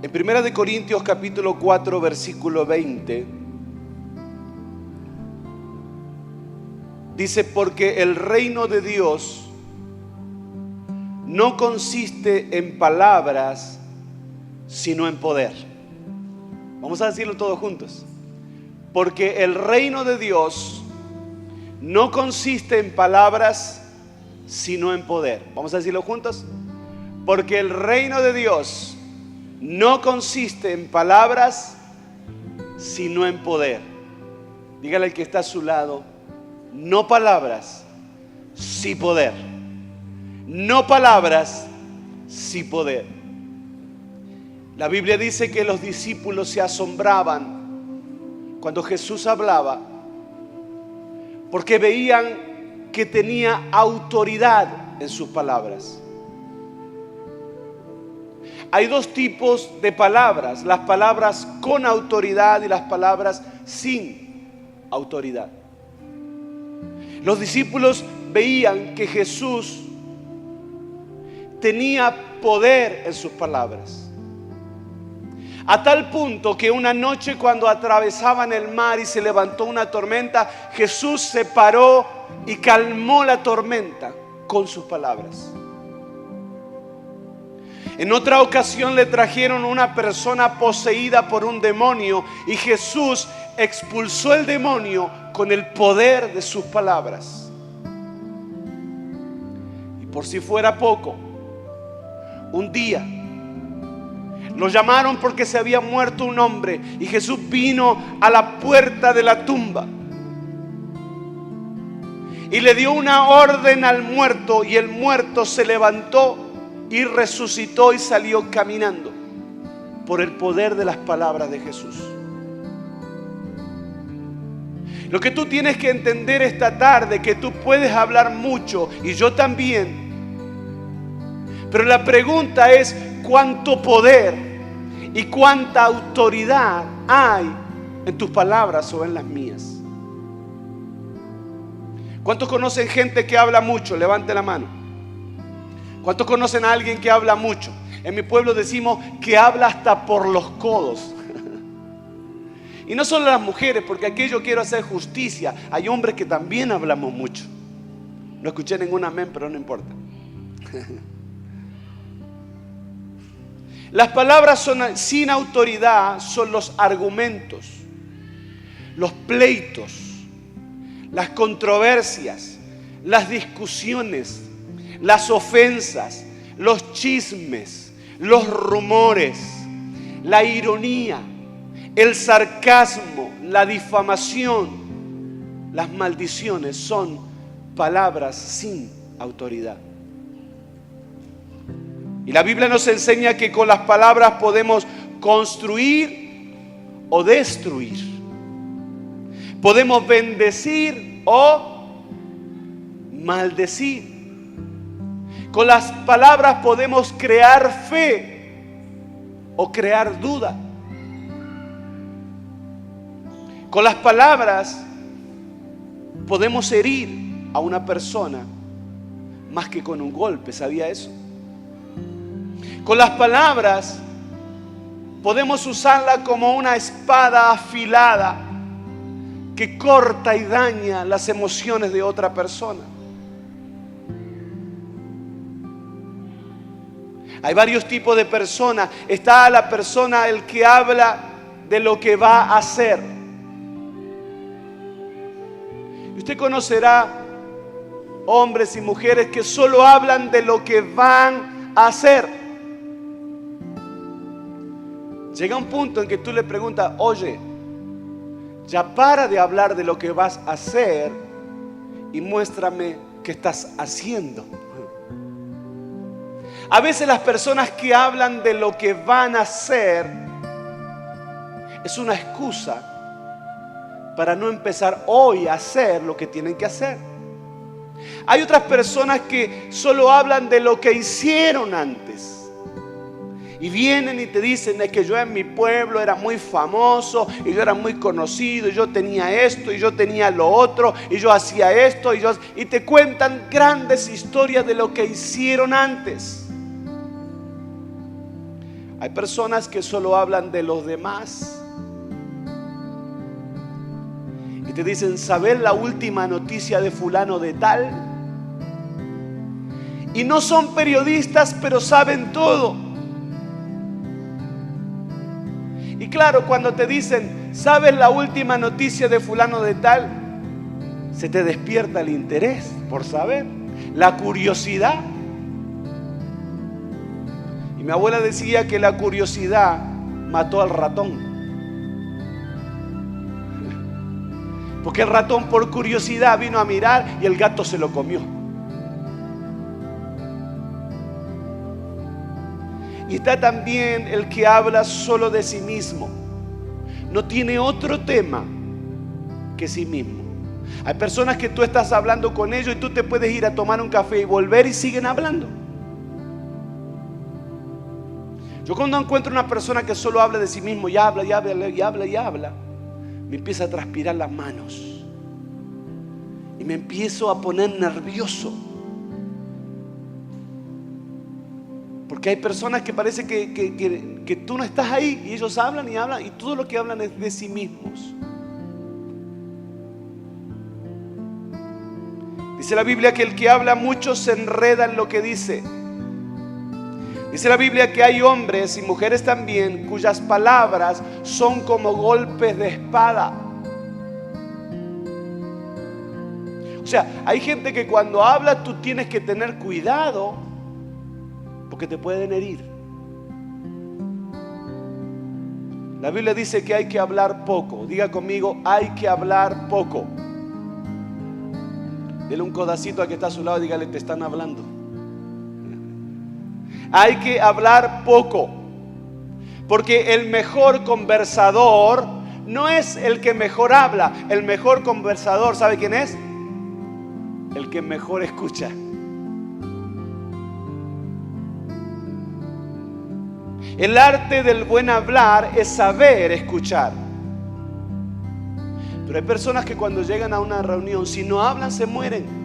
En 1 Corintios capítulo 4, versículo 20, dice: porque el reino de Dios no consiste en palabras, sino en poder. Vamos a decirlo todos juntos. Porque el reino de Dios no consiste en palabras, sino en poder. Vamos a decirlo juntos. Porque el reino de Dios no consiste en palabras, sino en poder. Dígale al que está a su lado: no palabras, sí poder. No palabras, sí poder. La Biblia dice que los discípulos se asombraban cuando Jesús hablaba, porque veían que tenía autoridad en sus palabras. Hay dos tipos de palabras: las palabras con autoridad y las palabras sin autoridad. Los discípulos veían que Jesús tenía poder en sus palabras, a tal punto que una noche, cuando atravesaban el mar y se levantó una tormenta, Jesús se paró y calmó la tormenta con sus palabras. En otra ocasión le trajeron una persona poseída por un demonio y Jesús expulsó el demonio con el poder de sus palabras. Y por si fuera poco, un día lo llamaron porque se había muerto un hombre y Jesús vino a la puerta de la tumba y le dio una orden al muerto, y el muerto se levantó y resucitó y salió caminando por el poder de las palabras de Jesús. Lo que tú tienes que entender esta tarde, que tú puedes hablar mucho y yo también, pero la pregunta es: ¿cuánto poder y cuánta autoridad hay en tus palabras o en las mías? ¿Cuántos conocen gente que habla mucho? Levante la mano. ¿Cuántos conocen a alguien que habla mucho? En mi pueblo decimos que habla hasta por los codos. Y no solo las mujeres, porque aquí yo quiero hacer justicia. Hay hombres que también hablamos mucho. No escuché ningún amén, pero no importa. Las palabras sin autoridad son los argumentos, los pleitos, las controversias, las discusiones, las ofensas, los chismes, los rumores, la ironía, el sarcasmo, la difamación, las maldiciones. Son palabras sin autoridad. Y la Biblia nos enseña que con las palabras podemos construir o destruir. Podemos bendecir o maldecir. Con las palabras podemos crear fe o crear duda. Con las palabras podemos herir a una persona más que con un golpe. ¿Sabía eso? Con las palabras podemos usarla como una espada afilada que corta y daña las emociones de otra persona. Hay varios tipos de personas. Está la persona el que habla de lo que va a hacer. Y usted conocerá hombres y mujeres que solo hablan de lo que van a hacer. Llega un punto en que tú le preguntas: oye, ya para de hablar de lo que vas a hacer y muéstrame qué estás haciendo. A veces las personas que hablan de lo que van a hacer es una excusa para no empezar hoy a hacer lo que tienen que hacer. Hay otras personas que solo hablan de lo que hicieron antes. Y vienen y te dicen: es que yo en mi pueblo era muy famoso, y yo era muy conocido, y yo tenía esto, y yo tenía lo otro, y yo hacía esto, y te cuentan grandes historias de lo que hicieron antes. Hay personas que solo hablan de los demás. Y te dicen, ¿sabes la última noticia de fulano de tal? Y no son periodistas, pero saben todo. Y claro, cuando te dicen, ¿sabes la última noticia de fulano de tal? Se te despierta el interés por saber, la curiosidad. Y mi abuela decía que la curiosidad mató al ratón. Porque el ratón por curiosidad vino a mirar y el gato se lo comió. Y está también el que habla solo de sí mismo. No tiene otro tema que sí mismo. Hay personas que tú estás hablando con ellos y tú te puedes ir a tomar un café y volver y siguen hablando. Yo cuando encuentro una persona que solo habla de sí mismo y habla, y habla, y habla, y habla, me empieza a transpirar las manos. Y me empiezo a poner nervioso. Porque hay personas que parece que tú no estás ahí y ellos hablan y todo lo que hablan es de sí mismos. Dice la Biblia que el que habla mucho se enreda en lo que dice. Dice la Biblia que hay hombres y mujeres también cuyas palabras son como golpes de espada. O sea, hay gente que cuando habla tú tienes que tener cuidado porque te pueden herir. La Biblia dice que hay que hablar poco. Diga conmigo, hay que hablar poco. Dele un codacito al que está a su lado y dígale, te están hablando. Hay que hablar poco, porque el mejor conversador no es el que mejor habla. El mejor conversador, ¿sabe quién es? El que mejor escucha. El arte del buen hablar es saber escuchar. Pero hay personas que cuando llegan a una reunión, si no hablan, se mueren.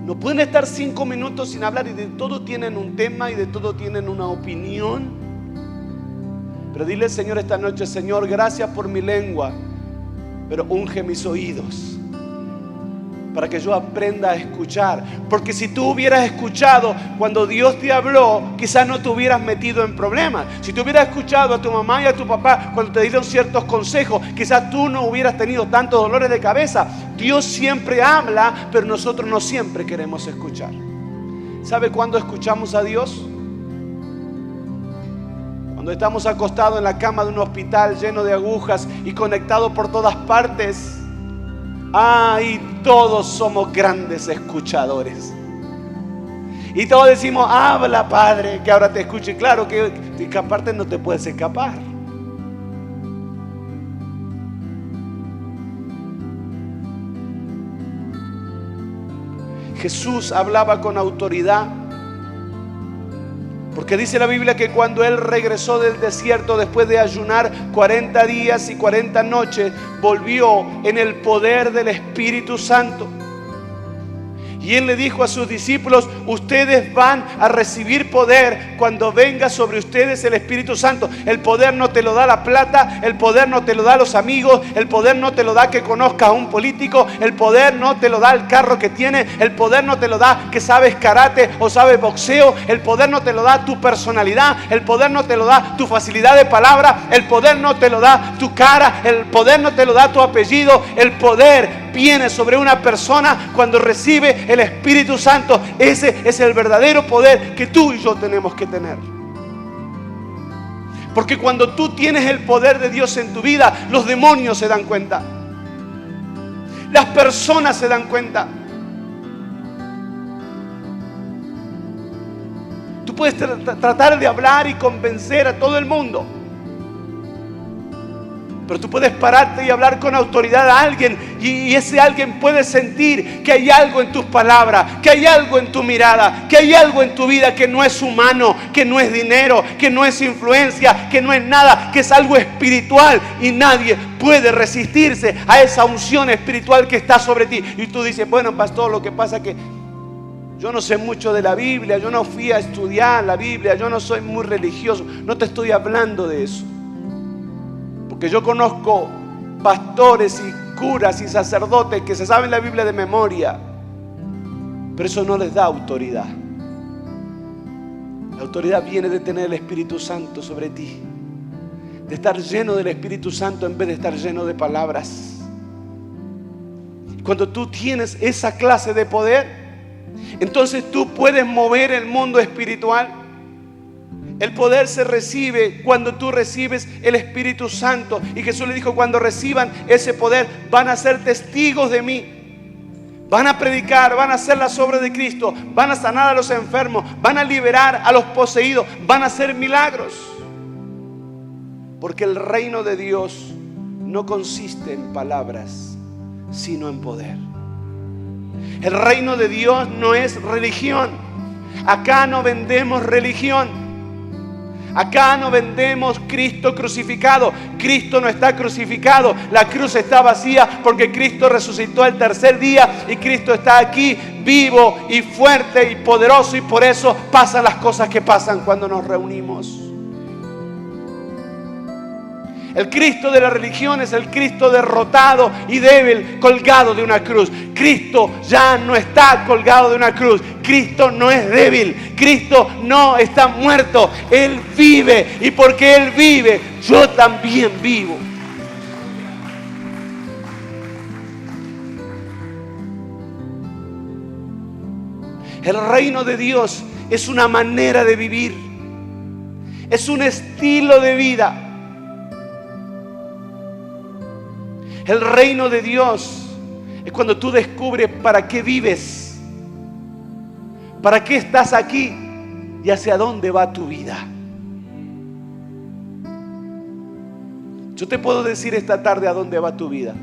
No pueden estar 5 minutos sin hablar y de todo tienen un tema y de todo tienen una opinión. Pero dile al Señor esta noche, Señor, gracias por mi lengua, pero unge mis oídos para que yo aprenda a escuchar. Porque si tú hubieras escuchado cuando Dios te habló, quizás no te hubieras metido en problemas. Si tú hubieras escuchado a tu mamá y a tu papá cuando te dieron ciertos consejos, quizás tú no hubieras tenido tantos dolores de cabeza. Dios siempre habla, pero nosotros no siempre queremos escuchar. ¿Sabe cuándo escuchamos a Dios? Cuando estamos acostados en la cama de un hospital lleno de agujas y conectados por todas partes. Y todos somos grandes escuchadores. Y todos decimos, habla, Padre, que ahora te escuche. Claro que aparte no te puedes escapar. Jesús hablaba con autoridad. Porque dice la Biblia que cuando Él regresó del desierto después de ayunar 40 días y 40 noches, volvió en el poder del Espíritu Santo. Y Él le dijo a sus discípulos, ustedes van a recibir poder cuando venga sobre ustedes el Espíritu Santo. El poder no te lo da la plata, el poder no te lo da los amigos, el poder no te lo da que conozcas a un político, el poder no te lo da el carro que tienes, el poder no te lo da que sabes karate o sabes boxeo, el poder no te lo da tu personalidad, el poder no te lo da tu facilidad de palabra, el poder no te lo da tu cara, el poder no te lo da tu apellido. El poder viene sobre una persona cuando recibe el Espíritu Santo. Ese es el verdadero poder que tú y yo tenemos que tener. Porque cuando tú tienes el poder de Dios en tu vida, los demonios se dan cuenta. Las personas se dan cuenta. Tú puedes tratar de hablar y convencer a todo el mundo. Pero tú puedes pararte y hablar con autoridad a alguien y ese alguien puede sentir que hay algo en tus palabras, que hay algo en tu mirada, que hay algo en tu vida que no es humano, que no es dinero, que no es influencia, que no es nada, que es algo espiritual y nadie puede resistirse a esa unción espiritual que está sobre ti. Y tú dices, bueno, pastor, lo que pasa es que yo no sé mucho de la Biblia, yo no fui a estudiar la Biblia, yo no soy muy religioso. No te estoy hablando de eso. Porque yo conozco pastores y curas y sacerdotes que se saben la Biblia de memoria, pero eso no les da autoridad. La autoridad viene de tener el Espíritu Santo sobre ti, de estar lleno del Espíritu Santo en vez de estar lleno de palabras. Cuando tú tienes esa clase de poder, entonces tú puedes mover el mundo espiritual. El poder se recibe cuando tú recibes el Espíritu Santo. Y Jesús le dijo, cuando reciban ese poder, van a ser testigos de mí. Van a predicar, van a hacer las obras de Cristo, van a sanar a los enfermos, van a liberar a los poseídos, van a hacer milagros. Porque el reino de Dios no consiste en palabras, sino en poder. El reino de Dios no es religión. Acá no vendemos religión. Acá no vendemos Cristo crucificado. Cristo no está crucificado. La cruz está vacía porque Cristo resucitó el tercer día y Cristo está aquí vivo y fuerte y poderoso, y por eso pasan las cosas que pasan cuando nos reunimos. El Cristo de la religión es el Cristo derrotado y débil, colgado de una cruz. Cristo ya no está colgado de una cruz. Cristo no es débil. Cristo no está muerto. Él vive, y porque Él vive, yo también vivo. El reino de Dios es una manera de vivir. Es un estilo de vida. El reino de Dios es cuando tú descubres para qué vives, para qué estás aquí y hacia dónde va tu vida. Yo te puedo decir esta tarde a dónde va tu vida.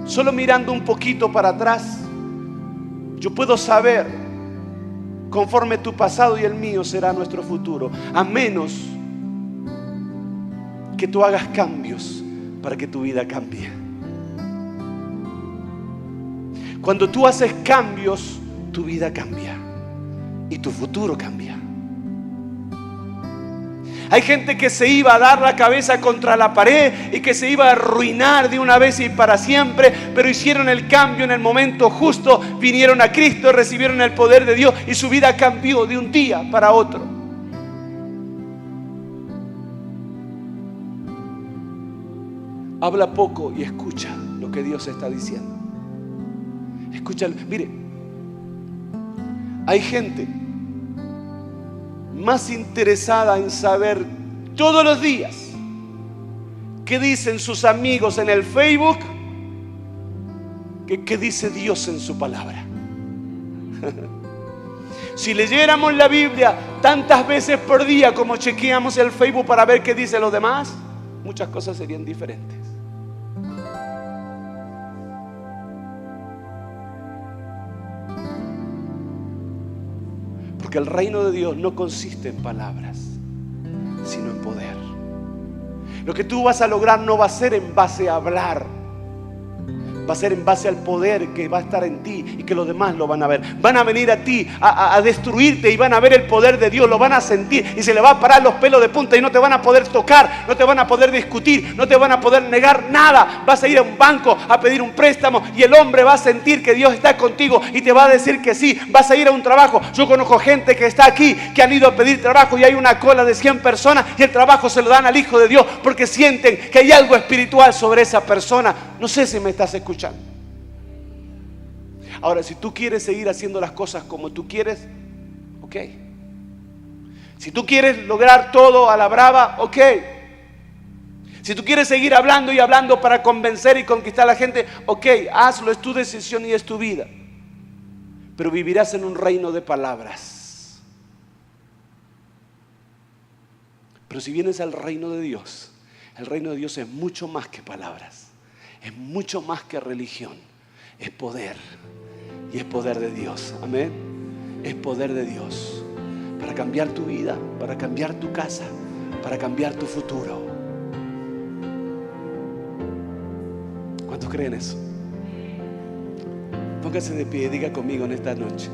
Solo mirando un poquito para atrás, yo puedo saber conforme tu pasado y el mío será nuestro futuro, a menos que tú hagas cambios para que tu vida cambie. Cuando tú haces cambios, tu vida cambia y tu futuro cambia. Hay gente que se iba a dar la cabeza contra la pared y que se iba a arruinar de una vez y para siempre, pero hicieron el cambio en el momento justo, vinieron a Cristo, recibieron el poder de Dios y su vida cambió de un día para otro. Habla poco y escucha lo que Dios está diciendo. Escúchalo. Mire, hay gente más interesada en saber todos los días qué dicen sus amigos en el Facebook que qué dice Dios en su palabra. Si leyéramos la Biblia tantas veces por día como chequeamos el Facebook para ver qué dicen los demás, muchas cosas serían diferentes. Porque el reino de Dios no consiste en palabras, sino en poder. Lo que tú vas a lograr no va a ser en base a hablar, va a ser en base al poder que va a estar en ti y que los demás lo van a ver. Van a venir a ti a destruirte y van a ver el poder de Dios, lo van a sentir y se le va a parar los pelos de punta y no te van a poder tocar, no te van a poder discutir, no te van a poder negar nada. Vas a ir a un banco a pedir un préstamo y el hombre va a sentir que Dios está contigo y te va a decir que sí. Vas a ir a un trabajo. Yo conozco gente que está aquí, que han ido a pedir trabajo y hay una cola de 100 personas y el trabajo se lo dan al Hijo de Dios porque sienten que hay algo espiritual sobre esa persona. No sé si me estás escuchando. Ahora, si tú quieres seguir haciendo las cosas como tú quieres, ok. Si tú quieres lograr todo a la brava, ok. Si tú quieres seguir hablando y hablando para convencer y conquistar a la gente, ok, hazlo, es tu decisión y es tu vida. Pero vivirás en un reino de palabras. Pero si vienes al reino de Dios, el reino de Dios es mucho más que palabras. Es mucho más que religión. Es poder. Y es poder de Dios. Amén. Es poder de Dios. Para cambiar tu vida. Para cambiar tu casa. Para cambiar tu futuro. ¿Cuántos creen eso? Póngase de pie y diga conmigo en esta noche: